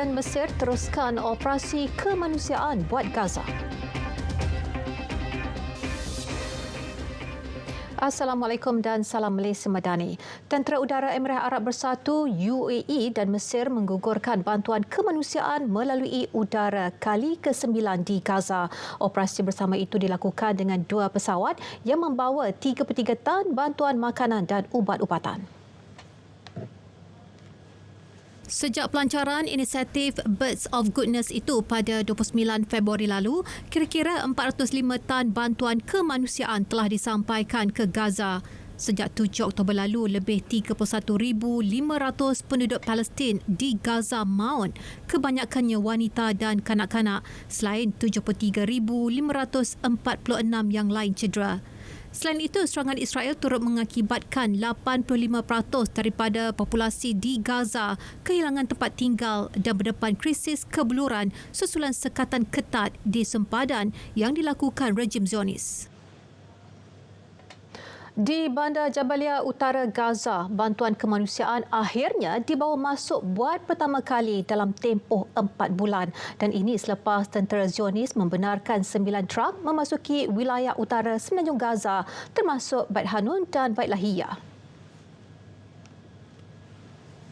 dan Mesir teruskan operasi kemanusiaan buat Gaza. Assalamualaikum dan salam Malaysia Madani. Tentera Udara Emirat Arab Bersatu UAE dan Mesir menggugurkan bantuan kemanusiaan melalui udara kali ke-9 di Gaza. Operasi bersama itu dilakukan dengan 2 pesawat yang membawa 3/3 tan bantuan makanan dan ubat-ubatan. Sejak pelancaran inisiatif Birds of Goodness itu pada 29 Februari lalu, kira-kira 405 tan bantuan kemanusiaan telah disampaikan ke Gaza. Sejak 7 Oktober lalu, lebih 31,500 penduduk Palestin di Gaza maut, kebanyakannya wanita dan kanak-kanak, selain 73,546 yang lain cedera. Selain itu, serangan Israel turut mengakibatkan 85% daripada populasi di Gaza kehilangan tempat tinggal dan berdepan krisis kebeluran susulan sekatan ketat di sempadan yang dilakukan rejim Zionis. Di Bandar Jabalia Utara Gaza, bantuan kemanusiaan akhirnya dibawa masuk buat pertama kali dalam tempoh 4 bulan, dan ini selepas tentera Zionis membenarkan 9 truk memasuki wilayah utara semenanjung Gaza termasuk Bait Hanun dan Bait Lahiyah.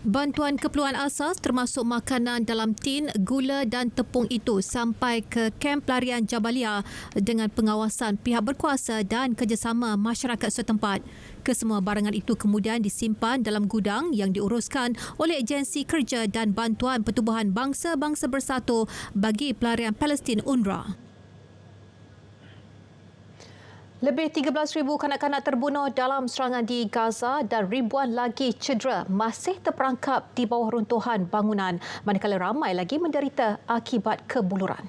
Bantuan keperluan asas termasuk makanan dalam tin, gula dan tepung itu sampai ke kamp pelarian Jabalia dengan pengawasan pihak berkuasa dan kerjasama masyarakat setempat. Kesemua barangan itu kemudian disimpan dalam gudang yang diuruskan oleh Agensi Kerja dan Bantuan Pertubuhan Bangsa-Bangsa Bersatu bagi Pelarian Palestin UNRWA. Lebih 13,000 kanak-kanak terbunuh dalam serangan di Gaza dan ribuan lagi cedera masih terperangkap di bawah runtuhan bangunan, manakala ramai lagi menderita akibat kebuluran.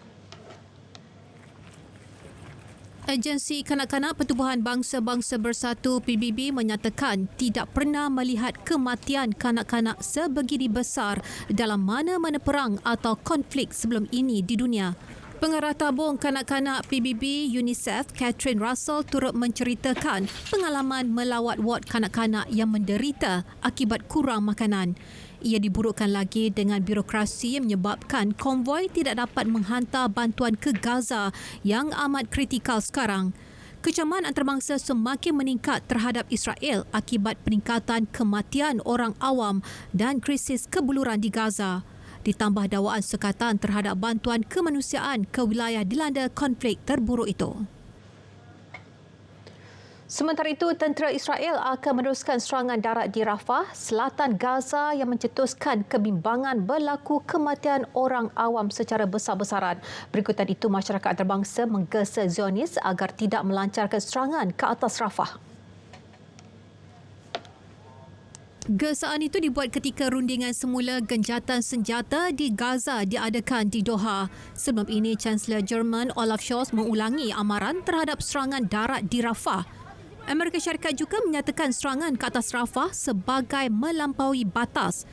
Agensi Kanak-Kanak Pertubuhan Bangsa-Bangsa Bersatu PBB menyatakan tidak pernah melihat kematian kanak-kanak sebegini besar dalam mana-mana perang atau konflik sebelum ini di dunia. Pengarah tabung kanak-kanak PBB UNICEF, Catherine Russell, turut menceritakan pengalaman melawat ward kanak-kanak yang menderita akibat kurang makanan. Ia diburukkan lagi dengan birokrasi yang menyebabkan konvoi tidak dapat menghantar bantuan ke Gaza yang amat kritikal sekarang. Kecaman antarabangsa semakin meningkat terhadap Israel akibat peningkatan kematian orang awam dan krisis kebuluran di Gaza. Ditambah dakwaan sekatan terhadap bantuan kemanusiaan ke wilayah dilanda konflik terburuk itu. Sementara itu, tentera Israel akan meneruskan serangan darat di Rafah, selatan Gaza yang mencetuskan kebimbangan berlaku kematian orang awam secara besar-besaran. Berikutan itu, masyarakat antarabangsa menggesa Zionis agar tidak melancarkan serangan ke atas Rafah. Gesaan itu dibuat ketika rundingan semula genjatan senjata di Gaza diadakan di Doha. Sebelum ini, Chancellor Jerman Olaf Scholz mengulangi amaran terhadap serangan darat di Rafah. Amerika Syarikat juga menyatakan serangan ke atas Rafah sebagai melampaui batas.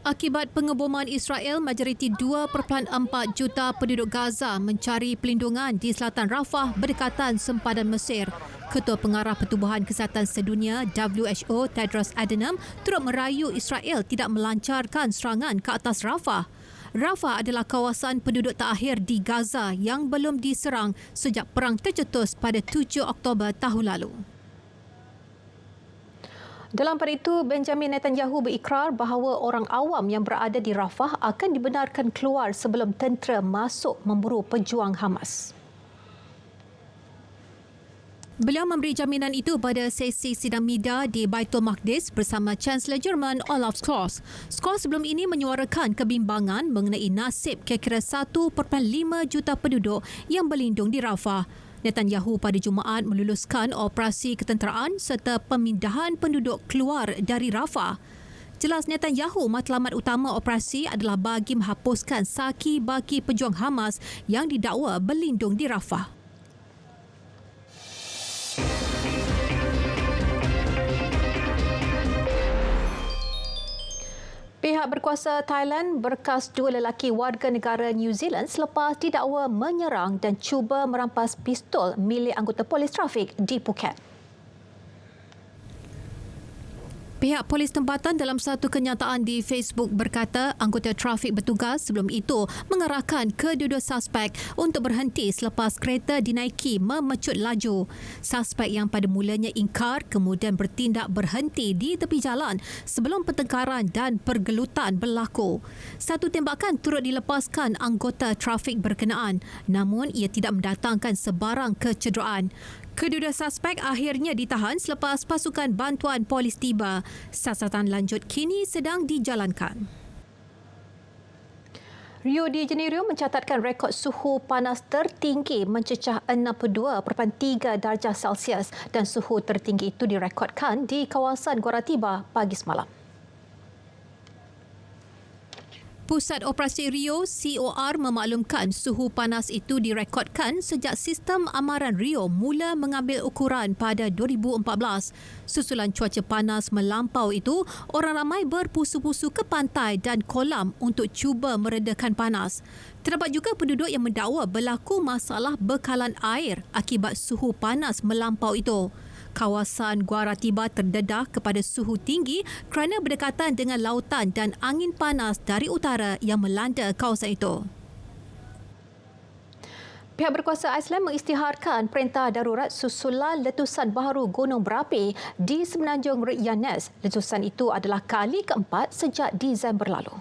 Akibat pengeboman Israel, majoriti 2.4 juta penduduk Gaza mencari pelindungan di selatan Rafah berdekatan sempadan Mesir. Ketua Pengarah Pertubuhan Kesihatan Sedunia WHO Tedros Adhanom turut merayu Israel tidak melancarkan serangan ke atas Rafah. Rafah adalah kawasan penduduk terakhir di Gaza yang belum diserang sejak perang tercetus pada 7 Oktober tahun lalu. Dalam pada itu, Benjamin Netanyahu berikrar bahawa orang awam yang berada di Rafah akan dibenarkan keluar sebelum tentera masuk memburu pejuang Hamas. Beliau memberi jaminan itu pada sesi sidang media di Baitul Maqdis bersama Chancellor Jerman Olaf Scholz. Scholz sebelum ini menyuarakan kebimbangan mengenai nasib kira-kira 1.5 juta penduduk yang berlindung di Rafah. Netanyahu pada Jumaat meluluskan operasi ketenteraan serta pemindahan penduduk keluar dari Rafah. Jelas Netanyahu matlamat utama operasi adalah bagi menghapuskan saki bagi pejuang Hamas yang didakwa berlindung di Rafah. Pihak berkuasa Thailand berkas 2 lelaki warga negara New Zealand selepas didakwa menyerang dan cuba merampas pistol milik anggota polis trafik di Phuket. Pihak polis tempatan dalam satu kenyataan di Facebook berkata anggota trafik bertugas sebelum itu mengarahkan kedua-dua suspek untuk berhenti selepas kereta dinaiki memecut laju. Suspek yang pada mulanya ingkar kemudian bertindak berhenti di tepi jalan sebelum pertengkaran dan pergelutan berlaku. Satu tembakan turut dilepaskan anggota trafik berkenaan, namun ia tidak mendatangkan sebarang kecederaan. Kedua suspek akhirnya ditahan selepas pasukan bantuan polis tiba. Siasatan lanjut kini sedang dijalankan. Rio de Janeiro mencatatkan rekod suhu panas tertinggi mencecah 62.3 darjah Celsius dan suhu tertinggi itu direkodkan di kawasan Guaratiba pagi semalam. Pusat Operasi Rio COR memaklumkan suhu panas itu direkodkan sejak sistem amaran Rio mula mengambil ukuran pada 2014. Susulan cuaca panas melampau itu, orang ramai berpusu-pusu ke pantai dan kolam untuk cuba meredakan panas. Terdapat juga penduduk yang mendakwa berlaku masalah bekalan air akibat suhu panas melampau itu. Kawasan Guaratiba terdedah kepada suhu tinggi kerana berdekatan dengan lautan dan angin panas dari utara yang melanda kawasan itu. Pihak berkuasa Iceland mengisytiharkan perintah darurat susulan letusan baharu gunung berapi di Semenanjung Reykjanes. Letusan itu adalah kali keempat sejak Disember lalu.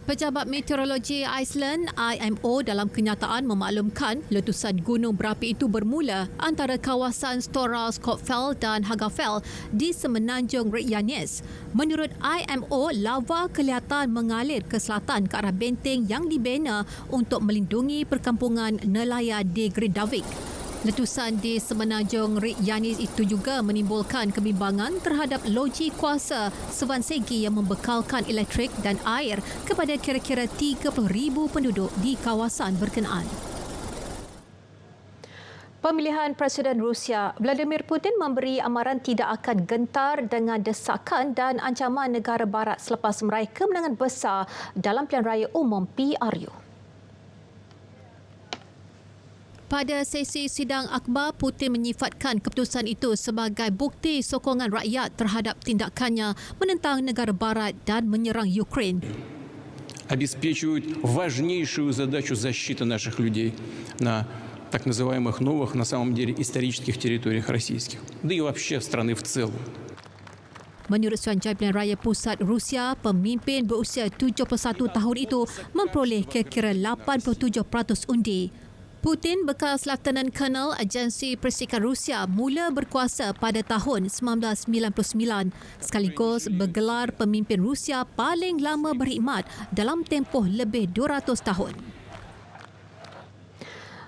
Pejabat Meteorologi Iceland IMO dalam kenyataan memaklumkan letusan gunung berapi itu bermula antara kawasan Stora Skogsfjall dan Hagafell di Semenanjung Reykjanes. Menurut IMO, lava kelihatan mengalir ke selatan ke arah benteng yang dibina untuk melindungi perkampungan nelayan di Grindavik. Letusan di Semenanjung Reykjanes itu juga menimbulkan kebimbangan terhadap loji kuasa Sevan Segi yang membekalkan elektrik dan air kepada kira-kira 30,000 penduduk di kawasan berkenaan. Pemilihan Presiden Rusia, Vladimir Putin memberi amaran tidak akan gentar dengan desakan dan ancaman negara barat selepas meraih kemenangan besar dalam pilihan raya umum PRU. Pada sesi sidang akhbar, Putin menyifatkan keputusan itu sebagai bukti sokongan rakyat terhadap tindakannya menentang negara barat dan menyerang Ukraine. Обеспечивают важнейшую задачу защиты наших людей на так называемых новых, на самом деле, исторических территориях российских, да и вообще страны в целом. Menurut Suruhanjaya Pilihan Raya Pusat Rusia, pemimpin berusia 71 tahun itu memperoleh kira-kira 87% undi. Putin, bekas Lieutenant Colonel Agensi Persikan Rusia, mula berkuasa pada tahun 1999 sekaligus bergelar pemimpin Rusia paling lama berkhidmat dalam tempoh lebih 200 tahun.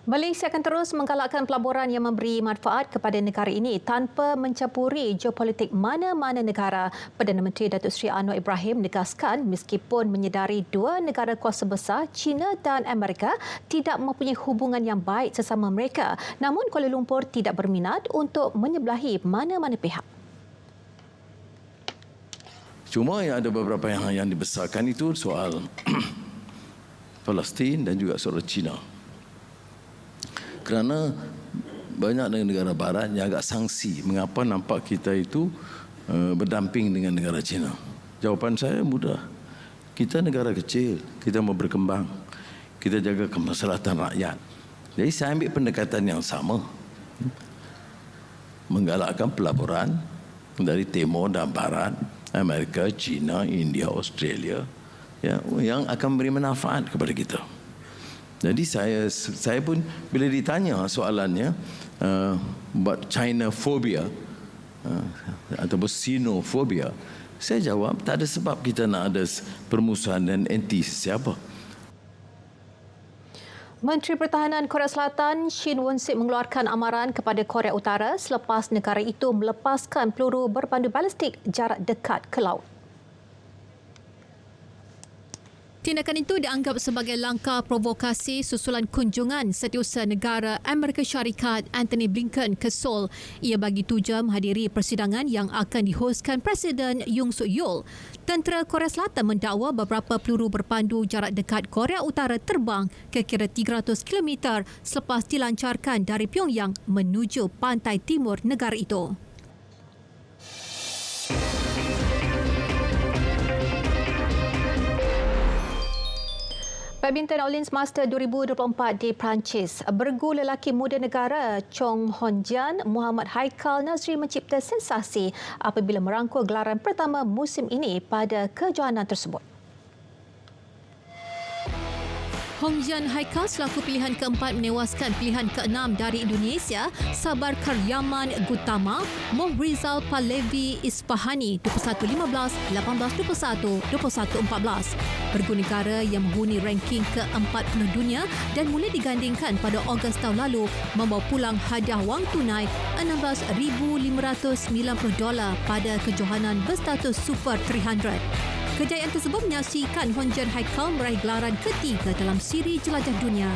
Malaysia akan terus menggalakkan pelaburan yang memberi manfaat kepada negara ini tanpa mencampuri geopolitik mana-mana negara. Perdana Menteri Datuk Seri Anwar Ibrahim menegaskan meskipun menyedari dua negara kuasa besar, China dan Amerika, tidak mempunyai hubungan yang baik sesama mereka, namun Kuala Lumpur tidak berminat untuk menyebelahi mana-mana pihak. Cuma yang ada beberapa yang dibesarkan itu soal Palestin dan juga soal China. Kerana banyak negara barat yang agak sangsi mengapa nampak kita itu berdamping dengan negara China. Jawapan saya mudah. Kita negara kecil, kita mau berkembang. Kita jaga kemaslahatan rakyat. Jadi saya ambil pendekatan yang sama. Menggalakkan pelaburan dari timur dan barat, Amerika, China, India, Australia, ya, yang akan memberi manfaat kepada kita. Jadi saya pun bila ditanya soalannya buat China phobia ataupun Sinophobia, saya jawab tak ada sebab kita nak ada permusuhan dan anti siapa. Menteri Pertahanan Korea Selatan Shin Won-sik mengeluarkan amaran kepada Korea Utara selepas negara itu melepaskan peluru berpandu balistik jarak dekat ke laut. Tindakan itu dianggap sebagai langkah provokasi susulan kunjungan Setiausaha Negara Amerika Syarikat Antony Blinken ke Seoul. Ia bagi tujuan menghadiri persidangan yang akan dihoskan Presiden Yoon Suk Yeol. Tentera Korea Selatan mendakwa beberapa peluru berpandu jarak dekat Korea Utara terbang kira-kira 300 km selepas dilancarkan dari Pyongyang menuju pantai timur negara itu. Badminton Olympics Master 2024 di Perancis. Bergu lelaki muda negara Chong Hon Jian, Muhammad Haikal Nazri mencipta sensasi apabila merangkul gelaran pertama musim ini pada kejohanan tersebut. Hong Jian Haikal selaku pilihan keempat menewaskan pilihan keenam dari Indonesia, Sabar Karyaman Gutama, Mohrizal Palevi Ispahani 21-15, 18-21, 21-14. Bergu negara yang menghuni ranking ke-40 dunia dan mula digandingkan pada Ogos tahun lalu membawa pulang hadiah wang tunai $16,590 pada kejohanan berstatus Super 300. Kejayaan tersebut menyaksikan Hon Jian Haikal meraih gelaran ketiga dalam siri jelajah dunia.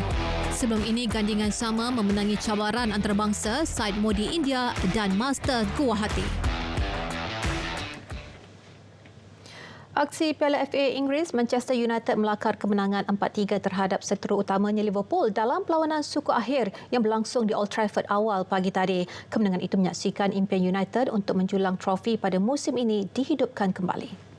Sebelum ini, gandingan sama memenangi cabaran antarabangsa Said Modi India dan Master Guwahati. Aksi Piala FA Inggeris, Manchester United melakar kemenangan 4-3 terhadap seteru utamanya Liverpool dalam perlawanan suku akhir yang berlangsung di Old Trafford awal pagi tadi. Kemenangan itu menyaksikan impian United untuk menjulang trofi pada musim ini dihidupkan kembali.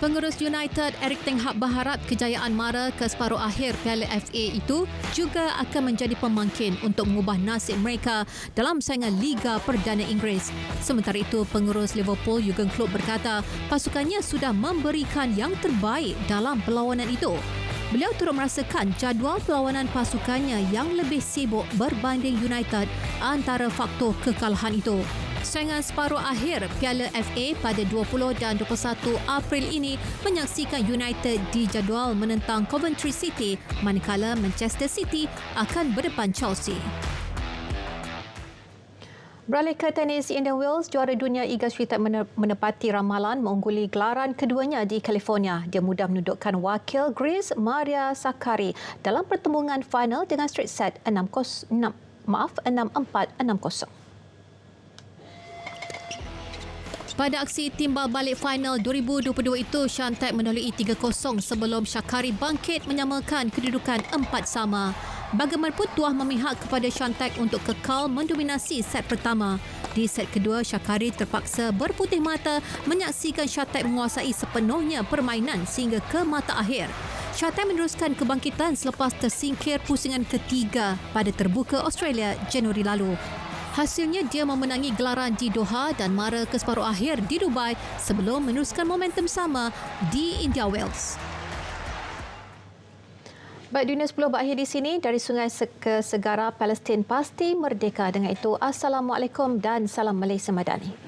Pengurus United Erik ten Hag berharap kejayaan mara ke separuh akhir Piala FA itu juga akan menjadi pemangkin untuk mengubah nasib mereka dalam saingan Liga Perdana Inggeris. Sementara itu, pengurus Liverpool Jurgen Klopp berkata pasukannya sudah memberikan yang terbaik dalam perlawanan itu. Beliau turut merasakan jadual perlawanan pasukannya yang lebih sibuk berbanding United antara faktor kekalahan itu. Saingan separuh akhir Piala FA pada 20 dan 21 April ini menyaksikan United dijadual menentang Coventry City, manakala Manchester City akan berdepan Chelsea. Beralih ke tenis, Indian Wells, juara dunia Iga Swiatek menepati ramalan mengungguli gelaran keduanya di California. Dia mudah menundukkan wakil Greece Maria Sakkari dalam pertembungan final dengan straight set 6-4, 6-4, 6-0. Pada aksi timbal balik final 2022 itu, Swiatek mendahului 3-0 sebelum Sakkari bangkit menyamakan kedudukan 4-sama. Bagaimanapun tuah memihak kepada Swiatek untuk kekal mendominasi set pertama. Di set kedua, Sakkari terpaksa berputih mata menyaksikan Swiatek menguasai sepenuhnya permainan sehingga ke mata akhir. Swiatek meneruskan kebangkitan selepas tersingkir pusingan ketiga pada terbuka Australia Januari lalu. Hasilnya, dia memenangi gelaran di Doha dan mara ke separuh akhir di Dubai sebelum meneruskan momentum sama di India Wells. Baik, Dunia 10 berakhir di sini. Dari sungai ke segara, Palestin pasti merdeka. Dengan itu, Assalamualaikum dan salam Malaysia Madani.